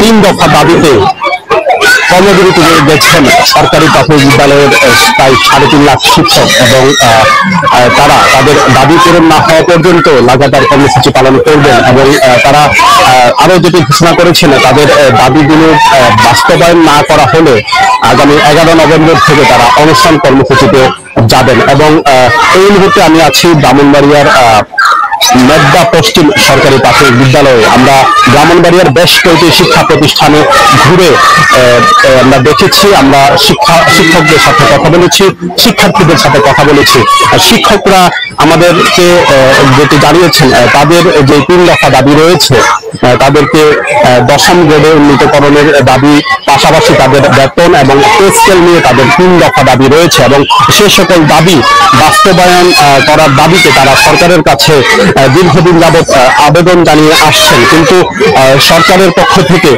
3 দফা দাবিতে কর্মবিরতি গেছেন সরকারি প্রাথমিক বিদ্যালয়ের প্রায় 3.5 লাখ শিক্ষক এবং তারা তাদের দাবি পূরণ না হওয়া পর্যন্ত লাগাতার কর্মসূচি পালন করবেন এবং তারা আরো যেটি ঘোষণা করেছেন তাদের দাবিগুলো বাস্তবায়ন না করা হলে আগামী 11 নভেম্বর থেকে তারা অনশন কর্মসূচিতে যাবেন। এবং এই মুহূর্তে আমি আছি ব্রাহ্মণবাড়িয়ার মেদদা পশ্চিম সরকারি প্রাথমিক বিদ্যালয়ে। আমরা ব্রাহ্মণবাড়িয়ার বেশ কয়েকটি শিক্ষা প্রতিষ্ঠানে ঘুরে আমরা দেখেছি, আমরা শিক্ষকদের সাথে কথা বলেছি, শিক্ষার্থীদের সাথে কথা বলেছি। শিক্ষকরা আমাদেরকে যেটি জানিয়েছেন তাদের যে 3 দফা দাবি রয়েছে, তাদেরকে 10ম গ্রেডে উন্নীতকরণের দাবি, পাশাপাশি তাদের বেতন এবং পে স্কেল নিয়ে তাদের 3 দফা দাবি রয়েছে এবং সে সকল দাবি বাস্তবায়ন করার দাবিতে তারা সরকারের কাছে দীর্ঘদিন যাবৎ আবেদন জানিয়ে আসছেন। কিন্তু সরকারের পক্ষ থেকে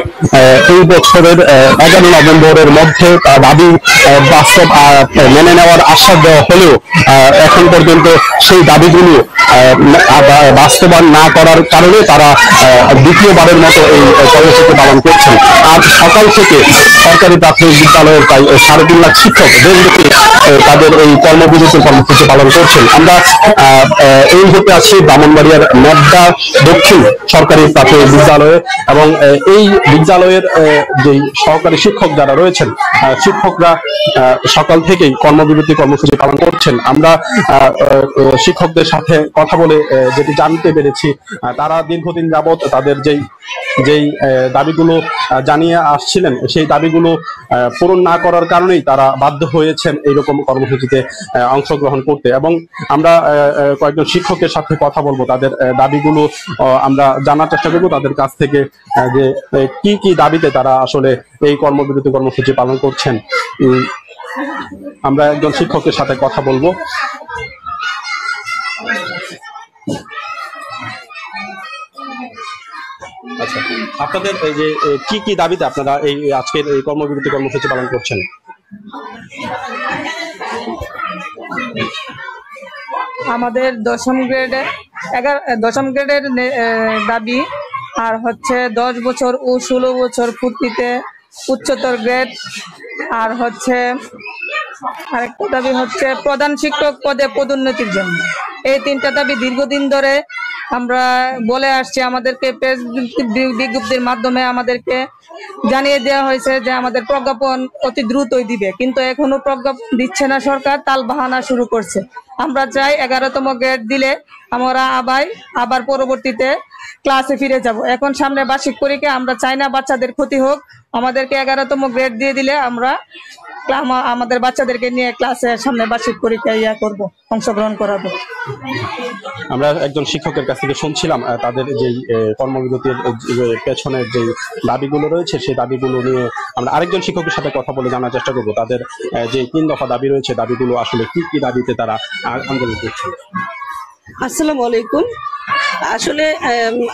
এই বছরের 11 নভেম্বরের মধ্যে দাবি বাস্তব মেনে নেওয়ার আশ্বাস দেওয়া হলেও এখন পর্যন্ত সেই দাবিগুলো বাস্তবায়ন না করার কারণে তারা দ্বিতীয়বারের মতো এই কর্মসূচি পালন করছেন। আজ সকাল থেকে সরকারি প্রাথমিক বিদ্যালয়ের প্রায় 3.5 লাখ শিক্ষক দেশব্যাপী তাদের এই কর্মবিরতির কর্মসূচি পালন করছেন। আমরা এই মুহূর্তে আছি ব্রাহ্মণবাড়িয়ার মেদদা দক্ষিণ সরকারি প্রাথমিক বিদ্যালয়ে এবং এই বিদ্যালয়ের যে সহকারী শিক্ষক যারা রয়েছেন, শিক্ষকরা সকাল থেকেই কর্মবিরতি কর্মসূচি পালন করছেন। আমরা শিক্ষকদের সাথে কথা বলে যেটি জানতে পেরেছি, তারা দীর্ঘদিন যাবৎ তাদের যেই দাবিগুলো জানিয়ে আসছিলেন সেই দাবিগুলো পূরণ না করার কারণেই তারা বাধ্য হয়েছেন এইরকম কর্মসূচিতে অংশগ্রহণ করতে। এবং আমরা কয়েকজন শিক্ষকের সাথে কথা বলবো, তাদের দাবিগুলো আমরা জানার চেষ্টা করবো তাদের কাছ থেকে যে কি কি দাবিতে তারা আসলে এই কর্মবিরতি কর্মসূচি পালন করছেন। আমরা একজন শিক্ষকের সাথে কথা বলবো। আচ্ছা, আপনাদের এই যে কি কি দাবিতে আপনারা এই আজকের এই কর্মবিরতি কর্মসূচি পালন করছেন? আমাদের 10ম গ্রেডের দাবি, আর হচ্ছে 10 বছর ও 16 বছর পূর্তিতে উচ্চতর গ্রেড, আর হচ্ছে আরেকটা দাবি হচ্ছে প্রধান শিক্ষক পদে পদোন্নতির জন্য। এই 3টা দাবি দীর্ঘদিন ধরে আমরা বলে আসছি। আমাদেরকে প্রেস বিজ্ঞপ্তির মাধ্যমে আমাদেরকে জানিয়ে দেওয়া হয়েছে যে আমাদের প্রজ্ঞাপন অতি দ্রুতই দিবে, কিন্তু এখনো প্রজ্ঞাপন দিচ্ছে না সরকার, তাল বাহানা শুরু করছে। আমরা চাই 11তম গ্রেড দিলে আমরা আবার পরবর্তীতে ক্লাসে ফিরে যাব। এখন সামনে বার্ষিক পরীক্ষা, আমরা চাই না বাচ্চাদের ক্ষতি হোক। আমাদেরকে 11তম গ্রেড দিয়ে দিলে আমরা আমাদের বাচ্চাদেরকে নিয়ে ক্লাসে সামনে বার্ষিক পরীক্ষায় অংশগ্রহণ করাবো। আমরা একজন শিক্ষকের কাছ থেকে শুনছিলাম তাদের যে কর্মবিরতির পেছনের যে দাবিগুলো রয়েছে সেই দাবিগুলো নিয়ে আমরা আরেকজন শিক্ষকের সাথে কথা বলে জানার চেষ্টা করবো তাদের যে 3 দফা দাবি রয়েছে দাবিগুলো আসলে কি কি দাবিতে তারা আন্দোলন করছে। আসসালামু আলাইকুম। আসলে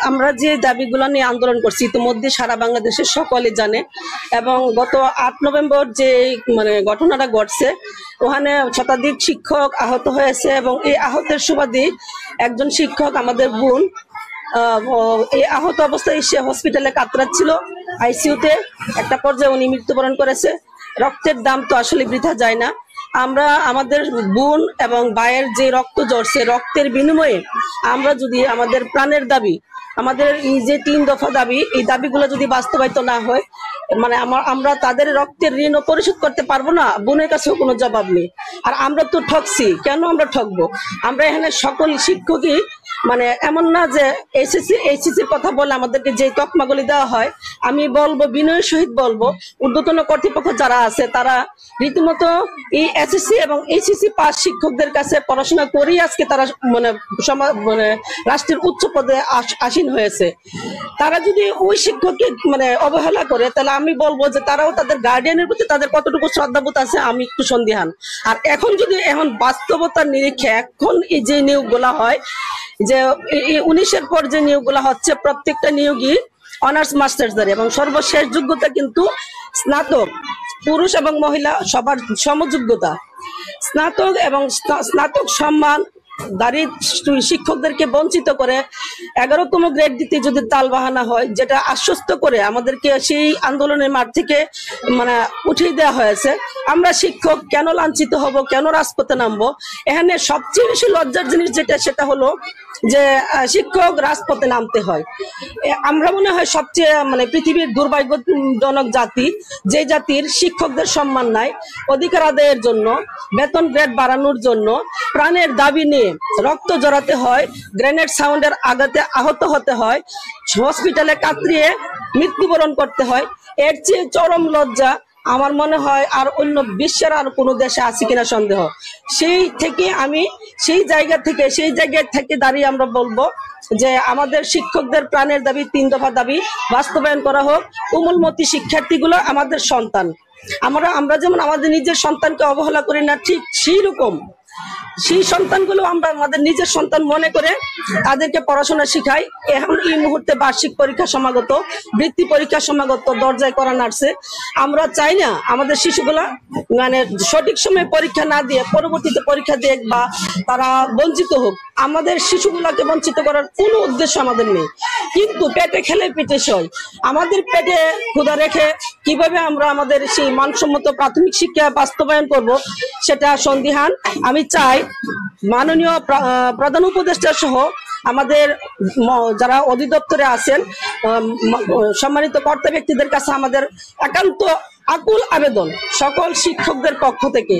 আমরা যে দাবিগুলো নিয়ে আন্দোলন করছি ইতিমধ্যে সারা বাংলাদেশের সকলে জানে, এবং গত 8 নভেম্বর যে ঘটনাটা ঘটছে ওখানে শতাধিক শিক্ষক আহত হয়েছে, এবং এই আহতের সুবাদে একজন শিক্ষক আমাদের বোন এই আহত অবস্থায় সে হসপিটালে কাতরাচ্ছিল আইসিইউতে। একটা পর্যায়ে উনি মৃত্যুবরণ করেছে। রক্তের দাম তো আসলে বৃথা যায় না। আমরা আমাদের বোন এবং ভাইয়ের যে রক্ত ঝরছে, রক্তের বিনিময়ে আমরা যদি আমাদের প্রাণের দাবি, আমাদের এই যে 3 দফা দাবি, এই দাবিগুলো যদি বাস্তবায়িত না হয়, আমরা তাদের রক্তের ঋণও পরিশোধ করতে পারবো না। বোনের কাছেও কোনো জবাব নেই। আর আমরা তো ঠকছি, কেন আমরা ঠকবো? আমরা এখানে সকল শিক্ষকই এমন না যে এইচএসসির কথা বলে আমাদেরকে যে তকমাগুলি দেওয়া হয়, আমি বলবো, বিনয়ের সহিত বলবো, ঊর্ধ্বতন কর্তৃপক্ষ যারা আছে তারা রীতিমতো এই এসএসসি এবং এইচএসসি পাস শিক্ষকদের কাছে পড়াশোনা করেই আজকে তারা রাষ্ট্রের উচ্চ পদে আসীন হয়েছে। তারা যদি ওই শিক্ষককে অবহেলা করে, তাহলে আমি বলবো যে তারাও তাদের গার্ডিয়ানের প্রতি তাদের কতটুকু শ্রদ্ধাবোধ আছে আমি একটু সন্দিহান। আর এখন বাস্তবতার নিরীক্ষে এখন এই যে নিয়োগগুলা হয়, যে 19-এর পর যে নিয়োগগুলা হচ্ছে, প্রত্যেকটা নিয়োগই অনার্স মাস্টার্সধারী, এবং সর্বশেষ যোগ্যতা কিন্তু স্নাতক। পুরুষ এবং মহিলা সবার সমযোগ্যতা। স্নাতক এবং স্নাতক সম্মান দাঁড়িয়ে শিক্ষকদেরকে বঞ্চিত করে 11তম গ্রেড দিতে যদি তালবাহানা হয়, যেটা আশ্বস্ত করে আমাদেরকে সেই আন্দোলনের মাঠ থেকে মানে উঠিয়ে দেওয়া হয়েছে, আমরা শিক্ষক কেন লাঞ্ছিত হব, কেন রাজপথে নামবো? এখানে সবচেয়ে বেশি লজ্জার জিনিস যেটা, সেটা হলো যে শিক্ষক রাজপথে নামতে হয়। আমরা মনে হয় সবচেয়ে মানে পৃথিবীর দুর্ভাগ্যজনক জাতি, যে জাতির শিক্ষকদের সম্মান নাই, অধিকার আদায়ের জন্য, বেতন গ্রেড বাড়ানোর জন্য প্রাণের দাবি নিয়ে রক্ত জড়াতে হয়, গ্রেনেড সাউন্ডের আঘাতে আহত হতে হয়, হসপিটালে কাতরিয়ে মৃত্যুবরণ করতে হয়। এর চেয়ে চরম লজ্জা আমার মনে হয় আর অন্য বিশ্বের আর কোনো দেশে আছে কিনা সন্দেহ। সেই জায়গা থেকে দাঁড়িয়ে আমরা বলবো যে আমাদের শিক্ষকদের প্রাণের দাবি, 3 দফা দাবি বাস্তবায়ন করা হোক। কোমলমতি শিক্ষার্থীগুলো আমাদের সন্তান, আমরা যেমন আমাদের নিজের সন্তানকে অবহেলা করি না, ঠিক সেই সন্তানগুলো আমরা আমাদের নিজের সন্তান মনে করে তাদেরকে পড়াশোনা শিখাই। এখন এই মুহূর্তে বার্ষিক পরীক্ষা সমাগত, বৃত্তি পরীক্ষা সমাগত দরজায় করা নাড়ছে। আমরা চাই না আমাদের শিশুগুলা মানে সঠিক সময়ে পরীক্ষা না দিয়ে পরবর্তীতে পরীক্ষা দিয়ে বা তারা বঞ্চিত হোক। আমাদের শিশুগুলাকে বঞ্চিত করার কোনো উদ্দেশ্য আমাদের নেই, কিন্তু পেটে খেলে পিঠে সয়। আমাদের পেটে ক্ষুধা রেখে কিভাবে আমরা আমাদের সেই মানসম্মত প্রাথমিক শিক্ষা বাস্তবায়ন করব, সেটা সন্দিহান। আমি চাই মাননীয় প্রধান উপদেষ্টা সহ আমাদের যারা অধিদপ্তরে আছেন, সম্মানিত কর্তা ব্যক্তিদের কাছে আমাদের একান্ত আকুল আবেদন সকল শিক্ষকদের পক্ষ থেকে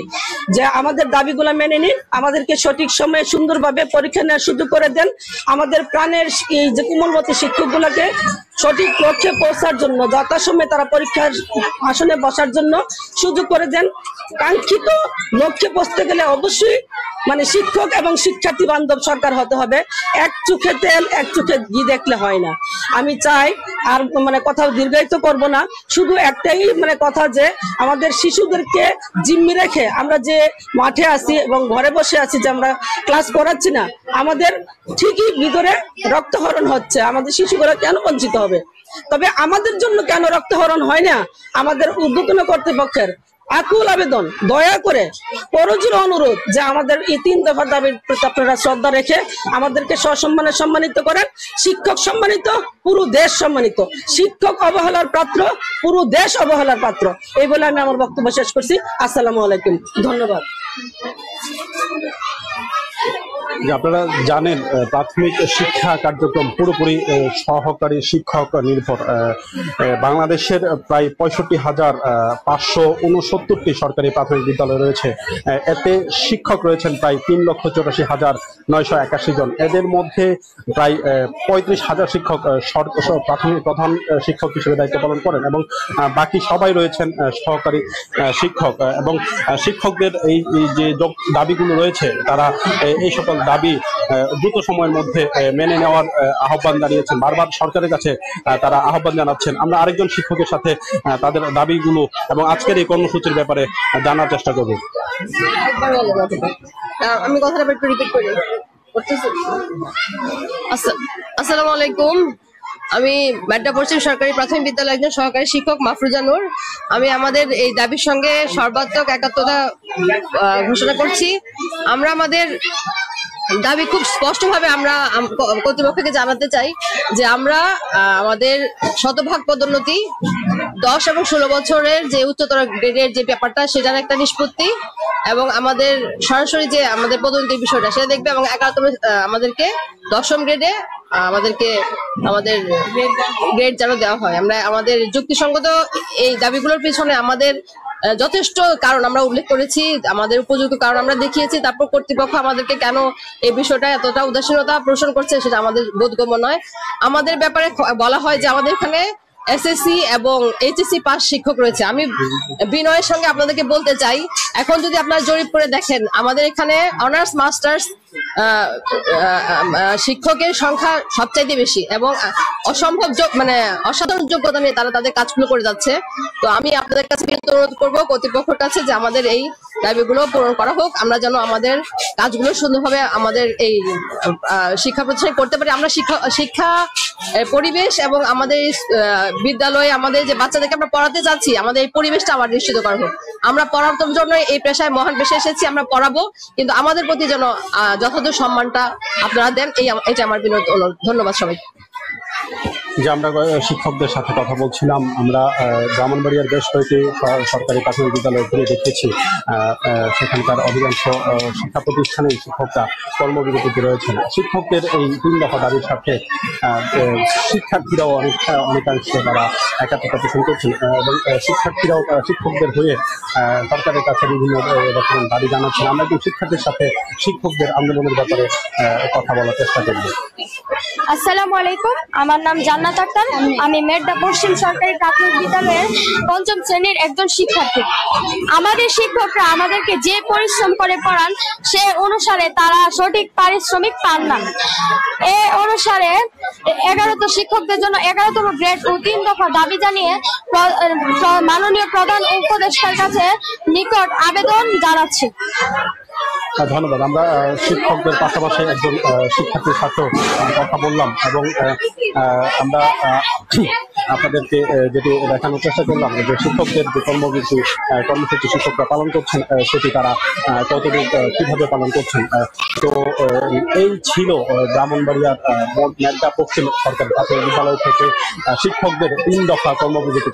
যে আমাদের দাবিগুলো মেনে নিন, আমাদেরকে সঠিক সময়ে সুন্দরভাবে পরীক্ষা নেওয়ার সুযোগ করে দেন, আমাদের প্রাণের এই যে কোমলমতি শিক্ষকগুলোকে সঠিক লক্ষ্যে পৌঁছার জন্য যথাসময়ে তারা পরীক্ষার আসনে বসার জন্য সুযোগ করে দেন। কাঙ্ক্ষিত লক্ষ্যে পৌঁছতে গেলে অবশ্যই মানে শিক্ষক এবং শিক্ষার্থী বান্ধব সরকার হতে হবে। এক চোখে তেল এক চোখে ঘি দেখলে হয় না। আমি চাই আর মানে কথা দীর্ঘায়িত করব না, শুধু একটাই মানে কথা যে আমাদের শিশুদেরকে জিম্মি রেখে আমরা যে মাঠে আছি এবং ঘরে বসে আছি, যে আমরা ক্লাস করাচ্ছি না, আমাদের ঠিকই ভিতরে রক্তহরণ হচ্ছে। আমাদের শিশুগুলো কেন বঞ্চিত হবে? তবে আমাদের জন্য কেন রক্তহরণ হয় না? আমাদের ঊর্ধ্বতন কর্তৃপক্ষের আকুল আবেদন, দয়া করে করজোড়ে অনুরোধ যে আমাদের এই 3 দফা দাবির প্রতি আপনারা শ্রদ্ধা রেখে আমাদেরকে সসম্মানে সম্মানিত করেন। শিক্ষক সম্মানিত, পুরো দেশ সম্মানিত। শিক্ষক অবহেলার পাত্র, পুরো দেশ অবহেলার পাত্র। এই বলে আমি আমার বক্তব্য শেষ করছি। আসসালামু আলাইকুম, ধন্যবাদ। আপনারা জানেন প্রাথমিক শিক্ষা কার্যক্রম পুরোপুরি সহকারী শিক্ষক নির্ভর। বাংলাদেশের প্রায় 65,569টি সরকারি প্রাথমিক বিদ্যালয় রয়েছে। এতে শিক্ষক রয়েছেন প্রায় 3,84,981 জন। এদের মধ্যে প্রায় 35,000 শিক্ষক প্রাথমিক প্রধান শিক্ষক হিসেবে দায়িত্ব পালন করেন এবং বাকি সবাই রয়েছেন সহকারী শিক্ষক। এবং শিক্ষকদের এই যে দাবিগুলো রয়েছে, তারা এই সকল দাবি দ্রুত সময়ের মধ্যে মেনে নেওয়ার আহ্বান জানিয়েছেন। বারবার সরকারের কাছে তারা আহ্বান জানাচ্ছেন। আমরা আরেকজন শিক্ষকের সাথে তাদের দাবিগুলো এবং আজকের এই কর্মসূচির ব্যাপারে জানার চেষ্টা করব। আমি কথাটা একটু রিপিট করি। আসসালামু আলাইকুম, আমি বাড্ডা পশ্চিম সরকারি প্রাথমিক বিদ্যালয়ের একজন সহকারী শিক্ষক মাফরুজা নূর। আমি আমাদের এই দাবির সঙ্গে সর্বাত্মক একাত্মতা ঘোষণা করছি। আমরা আমাদের দাবি খুব স্পষ্টভাবে আমরা কর্তৃপক্ষকে জানাতে চাই যে আমরা আমাদের শতভাগ পদোন্নতি, 10 এবং 16 বছরের যে উচ্চতর গ্রেডের যে ব্যাপারটা, সেটার একটা নিষ্পত্তি এবং আমাদের সরাসরি যে আমাদের পদোন্নতির বিষয়টা সেটা দেখবে, এবং 11তম আমাদেরকে 10ম গ্রেডে আমাদেরকে আমাদের গ্রেড যেন দেওয়া হয়। আমরা আমাদের যুক্তিসঙ্গত এই দাবিগুলোর পিছনে আমাদের যথেষ্ট কারণ আমরা উল্লেখ করেছি, আমাদের উপযুক্ত কারণ আমরা দেখিয়েছি। তারপর কর্তৃপক্ষ আমাদেরকে কেন এই বিষয়টা এতটা উদাসীনতা পোষণ করছে সেটা আমাদের বোধগম্য নয়। আমাদের ব্যাপারে বলা হয় যে আমাদের এখানে এসএসসি এবং এইচএসসি পাস শিক্ষক রয়েছে। আমি বিনয়ের সঙ্গে আপনাদেরকে বলতে চাই, এখন যদি আপনারা জরিপ করে দেখেন, আমাদের এখানে অনার্স মাস্টার্স শিক্ষকের সংখ্যা সবচাইতে বেশি এবং অসম্ভব মানে অসাধারণ যোগ্যতা নিয়ে তারা তাদের কাজগুলো করে যাচ্ছে। তো আমি আপনাদের কাছে অনুরোধ করবো কর্তৃপক্ষের কাছে যে আমাদের এই দাবিগুলো পূরণ করা হোক, আমরা যেন আমাদের কাজগুলো সুন্দরভাবে আমাদের এই শিক্ষা প্রতিষ্ঠানে করতে পারি। আমরা শিক্ষা পরিবেশ এবং আমাদের বিদ্যালয়ে আমাদের যে বাচ্চাদেরকে আমরা পড়াতে চাচ্ছি, আমাদের এই পরিবেশটা আবার নিশ্চিত করা হোক। আমরা পড়ানোর জন্য এই পেশায় মহান পেশায় এসেছি, আমরা পড়াবো, কিন্তু আমাদের প্রতি যেন যথাযথ সম্মানটা আপনারা দেন, এটা আমার বিনোদ অনুরোধ। ধন্যবাদ সবাই। যে আমরা শিক্ষকদের সাথে কথা বলছিলাম, আমরা ব্রাহ্মণবাড়িয়ার বেশ কয়েকটি সরকারি প্রাথমিক বিদ্যালয় ঘুরে দেখেছি, সেখানকার অধিকাংশ শিক্ষা প্রতিষ্ঠানে শিক্ষকরা কর্মবিরতিতে রয়েছেন। শিক্ষকদের এই 3 দফা দাবির সাথে শিক্ষার্থীরাও অনেকাংশে তারা একাত্মতা পোষণ করছেন এবং শিক্ষার্থীরাও শিক্ষকদের হয়ে সরকারের কাছে বিভিন্ন রকম দাবি জানাচ্ছেন। আমরা কিন্তু শিক্ষার্থীর সাথে শিক্ষকদের আন্দোলনের ব্যাপারে কথা বলার চেষ্টা করব। আসসালামু আলাইকুম, আমার নাম জান্নাত আক্তার। আমি মেড্ডা পশ্চিম সরকারি প্রাথমিক বিদ্যালয়ের 5ম শ্রেণীর একজন শিক্ষার্থী। আমাদের শিক্ষকরা আমাদেরকে যে পরিশ্রম করে পড়ান, সে অনুসারে তারা সঠিক পারিশ্রমিক পান না। এ অনুসারে 11তম শিক্ষকদের জন্য 11তম গ্রেড ও 3 দফা দাবি জানিয়ে মাননীয় প্রধান উপদেষ্টার কাছে নিকট আবেদন জানাচ্ছি। ধন্যবাদ। আমরা শিক্ষকদের পাশাপাশি একজন শিক্ষার্থীর সাথেও কথা বললাম এবং আমরা আপনাদেরকে যেটি দেখানোর চেষ্টা করলাম যে শিক্ষকদের যে কর্মসূচি শিক্ষকরা পালন করছেন সেটি তারা কতটুকু কিভাবে পালন করছেন। তো এই ছিল ব্রাহ্মণবাড়িয়ার মেড্ডা পশ্চিম সরকারি প্রাথমিক বিদ্যালয় থেকে শিক্ষকদের 3 দফা কর্মবিরতি